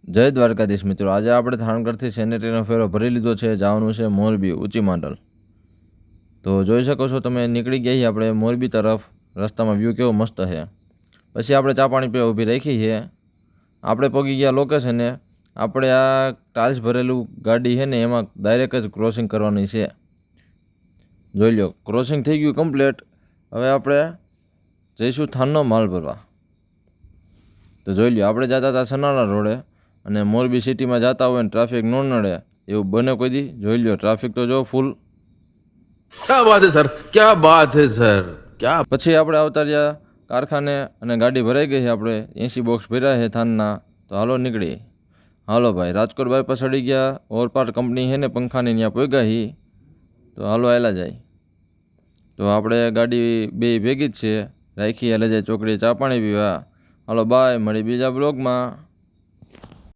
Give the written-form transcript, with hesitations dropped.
જય દ્વારકાધીશ મિત્રો, આજે આપણે થાણગઢથી સેનેટરીનો ફેરો ભરી લીધો છે. જવાનું છે મોરબી ઊંચી માંડલ. તો જોઈ શકો છો તમે, નીકળી ગયા આપણે મોરબી તરફ. રસ્તામાં વ્યૂ કેવો મસ્ત છે. પછી આપણે ચા પાણી પીવા ઊભી રાખી છે. આપણે પગી ગયા લોકેશને. આપણે આ ટાઇલ્સ ભરેલું ગાડી છે ને એમાં ડાયરેક્ટ જ ક્રોસિંગ કરવાની છે. જોઈ લો, ક્રોસિંગ થઈ ગયું કમ્પ્લીટ. હવે આપણે જઈશું થાનનો માલ ભરવા. તો જોઈ લો, આપણે જતા હતા સનાળા રોડે અને મોરબી સિટીમાં જતા હોય ને ટ્રાફિક ન નડે એવું બને કોઈ દી. જોઈ લો, ટ્રાફિક તો જો ફૂલ. क्या बात है सर, क्या बात है सर, क्या। પછી આપણે આવતા રહ્યા કારખાને અને ગાડી ભરાઈ ગઈ છે. આપણે 80 બોક્સ ભર્યા છે થાનના. તો હાલો નીકળી. હાલો ભાઈ, રાજકોટ બાયપાસ અડી ગયા. ઓવરપાર્ટ કંપની છે ને પંખાની ત્યાં પહોંચ્યા હી. તો હાલો આયલા જાય. તો આપણે ગાડી બે ભેગી જ છે રાખી. હાલે જાય ચોકડી ચા પાણી પીવા. હાલો બાય, મળી બીજા બ્લોગમાં.